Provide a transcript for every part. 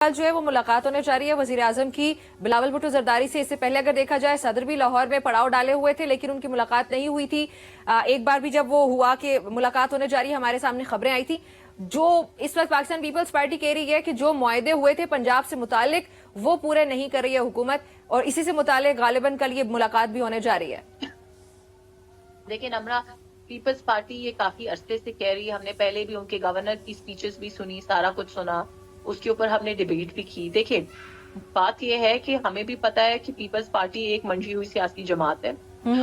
जो है वो मुलाकात होने जा रही है वजीर आजम की बिलावल भुट्टो जरदारी से। इससे पहले अगर देखा जाए सदर भी लाहौर में पड़ाव डाले हुए थे लेकिन उनकी मुलाकात नहीं हुई थी। एक बार भी जब वो हुआ कि मुलाकात होने जा रही है हमारे सामने खबरें आई थी। जो इस वक्त पाकिस्तान पीपल्स पार्टी कह रही है कि जो मुआहदे हुए थे पंजाब से मुतालिक वो पूरे नहीं कर रही है हुकूमत, और इसी से मुतालिक गालिबन कल ये मुलाकात भी होने जा रही है। लेकिन हमरा पीपल्स पार्टी ये काफी अरसे से कह रही है, हमने पहले भी उनके गवर्नर की स्पीचेस भी सुनी, सारा कुछ सुना, उसके ऊपर हमने डिबेट भी की। देखिए बात यह है कि हमें भी पता है कि पीपल्स पार्टी एक मंजी हुई सियासी जमात है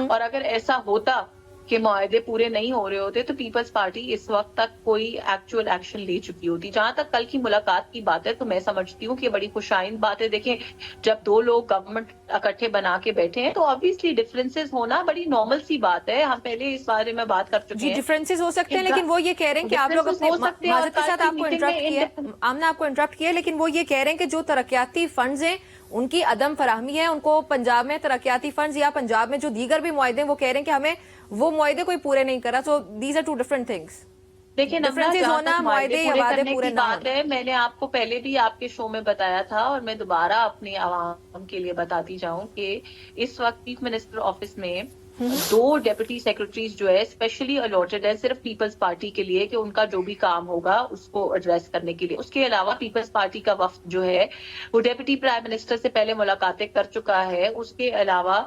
और अगर ऐसा होता कि मुआहदे पूरे नहीं हो रहे होते तो पीपल्स पार्टी इस वक्त तक कोई एक्चुअल एक्शन ले चुकी होती। जहां तक कल की मुलाकात की बात है तो मैं समझती हूँ कि बड़ी खुशाइन बात है। देखें, जब दो लोग गवर्नमेंट इकट्ठे बना के बैठे हैं तो ऑब्वियसली डिफरेंसेस होना बड़ी नॉर्मल सी बात है। हम पहले इस बारे में बात कर चुके हैं। डिफरेंसेस हो सकते हैं लेकिन वो ये कह रहे हैं कि आप लोग अपने माजरत के साथ आपको इंटरप्ट किया, आमना आपको इंटरप्ट किया, लेकिन वो ये कह रहे हैं कि जो तरक्याती फंड्स हैं उनकी अदम फराहमी है। उनको पंजाब में तरक्याती फंड्स या पंजाब में जो दीगर भी मुआहदे वो कह रहे हैं कि हमें वो मुआहदे कोई पूरे नहीं करा। So these are two different things. देखिए डिफरेंसेस होना, मुआहदे या वादे पूरे ना बात है। मैंने आपको पहले भी आपके शो में बताया था और मैं दोबारा अपनी आवाम के लिए बताती जाऊं कि इस वक्त चीफ मिनिस्टर ऑफिस में दो डेप्यूटी सेक्रेटरीज जो है स्पेशली अलॉटेड है सिर्फ पीपल्स पार्टी के लिए कि उनका जो भी काम होगा उसको एड्रेस करने के लिए। उसके अलावा पीपल्स पार्टी का वफ्द जो है वो डेप्यूटी प्राइम मिनिस्टर से पहले मुलाकातें कर चुका है। उसके अलावा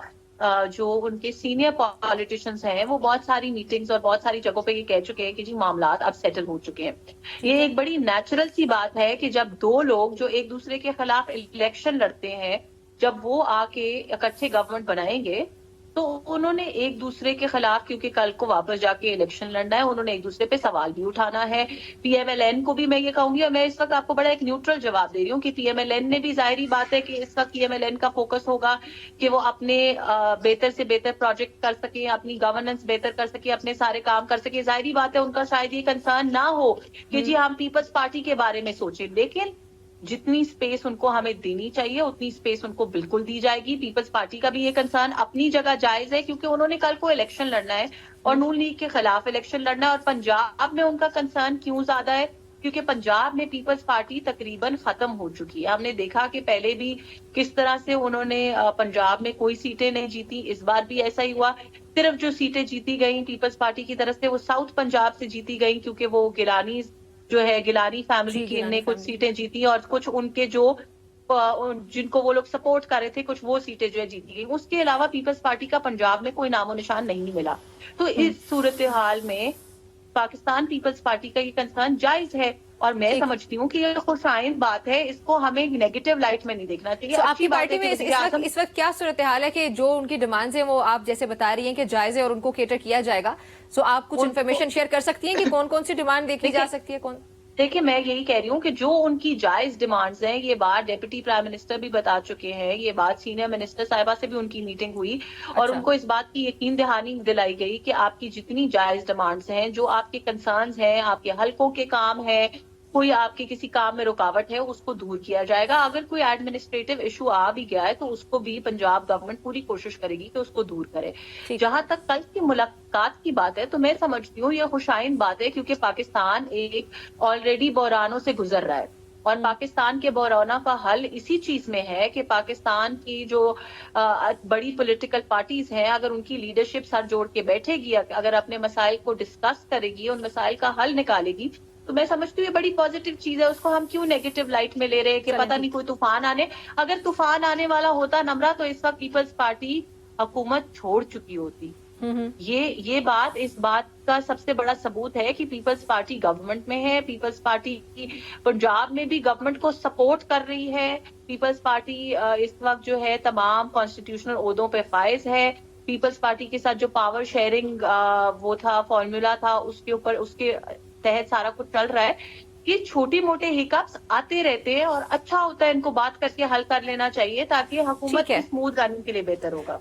जो उनके सीनियर पॉलिटिशियंस हैं वो बहुत सारी मीटिंग्स और बहुत सारी जगहों पे ये कह चुके हैं कि जी मामलात अब सेटल हो चुके हैं। ये एक बड़ी नेचुरल सी बात है कि जब दो लोग जो एक दूसरे के खिलाफ इलेक्शन लड़ते हैं जब वो आके इकट्ठे गवर्नमेंट बनाएंगे तो उन्होंने एक दूसरे के खिलाफ, क्योंकि कल को वापस जाके इलेक्शन लड़ना है, उन्होंने एक दूसरे पे सवाल भी उठाना है। पीएमएलएन को भी मैं ये कहूंगी, और मैं इस वक्त आपको बड़ा एक न्यूट्रल जवाब दे रही हूँ कि पीएमएलएन ने भी, जाहिर बात है कि इस वक्त पीएमएलएन का फोकस होगा कि वो अपने बेहतर से बेहतर प्रोजेक्ट कर सके, अपनी गवर्नेंस बेहतर कर सके, अपने सारे काम कर सके। जाहिर बात है उनका शायद ये कंसर्न ना हो कि जी हम पीपल्स पार्टी के बारे में सोचें, लेकिन जितनी स्पेस उनको हमें देनी चाहिए उतनी स्पेस उनको बिल्कुल दी जाएगी। पीपल्स पार्टी का भी ये कंसर्न अपनी जगह जायज है क्योंकि उन्होंने कल को इलेक्शन लड़ना है और नून लीग के खिलाफ इलेक्शन लड़ना है। और पंजाब में उनका कंसर्न क्यों ज्यादा है? क्योंकि पंजाब में पीपल्स पार्टी तकरीबन खत्म हो चुकी है। हमने देखा कि पहले भी किस तरह से उन्होंने पंजाब में कोई सीटें नहीं जीती, इस बार भी ऐसा ही हुआ। सिर्फ जो सीटें जीती गई पीपल्स पार्टी की तरफ से वो साउथ पंजाब से जीती गई क्योंकि वो गिलानी जो है गिलानी फैमिली की ने कुछ सीटें जीती और कुछ उनके जो जिनको वो लोग सपोर्ट कर रहे थे कुछ वो सीटें जो है जीती गई। उसके अलावा पीपल्स पार्टी का पंजाब में कोई नामो निशान नहीं मिला। तो इस सूरत हाल में पाकिस्तान पीपल्स पार्टी का ये कंसर्न जायज है और मैं समझती हूँ कि ये खुशाइन बात है, इसको हमें नेगेटिव लाइट में नहीं देखना चाहिए। तो आपकी पार्टी में इस वक्त क्या सूरत हाल है कि जो उनकी डिमांड्स हैं वो आप जैसे बता रही हैं कि जायज है और उनको केटर किया जाएगा? सो आप कुछ इन्फॉर्मेशन शेयर कर सकती हैं कि कौन कौन सी डिमांड देखी जा सकती है? कौन? देखिए मैं यही कह रही हूँ कि जो उनकी जायज डिमांड्स हैं, ये बात डेप्यूटी प्राइम मिनिस्टर भी बता चुके हैं, ये बात सीनियर मिनिस्टर साहिबा से भी उनकी मीटिंग हुई और उनको इस बात की यकीन दहानी दिलाई गई कि आपकी जितनी जायज डिमांड्स हैं, जो आपके कंसर्न्स हैं, आपके हलकों के काम है, कोई आपके किसी काम में रुकावट है, उसको दूर किया जाएगा। अगर कोई एडमिनिस्ट्रेटिव इशू आ भी गया है तो उसको भी पंजाब गवर्नमेंट पूरी कोशिश करेगी कि उसको दूर करे। जहां तक कल की मुलाकात की बात है तो मैं समझती हूँ यह खुशाइन बात है क्योंकि पाकिस्तान एक ऑलरेडी बहरानों से गुजर रहा है और पाकिस्तान के बहरानों का हल इसी चीज में है कि पाकिस्तान की जो बड़ी पॉलिटिकल पार्टीज हैं अगर उनकी लीडरशिप सर जोड़ के बैठेगी, अगर अपने मसाइल को डिस्कस करेगी, उन मसाइल का हल निकालेगी, तो मैं समझती हूँ ये बड़ी पॉजिटिव चीज है। उसको हम क्यों नेगेटिव लाइट में ले रहे हैं कि पता नहीं कोई तूफान आने, अगर तूफान आने वाला होता नमरा तो इस वक्त पीपल्स पार्टी हुकूमत छोड़ चुकी होती। ये बात इस बात का सबसे बड़ा सबूत है कि पीपल्स पार्टी गवर्नमेंट में है, पीपल्स पार्टी पंजाब में भी गवर्नमेंट को सपोर्ट कर रही है, पीपल्स पार्टी इस वक्त जो है तमाम कॉन्स्टिट्यूशनल ओहदों पे फाइज है। पीपल्स पार्टी के साथ जो पावर शेयरिंग वो था फॉर्मूला था उसके ऊपर उसके तहत सारा कुछ चल रहा है। ये छोटी मोटे हिकअप्स आते रहते हैं और अच्छा होता है इनको बात करके हल कर लेना चाहिए ताकि हुकूमत की स्मूथ रनिंग के लिए बेहतर होगा।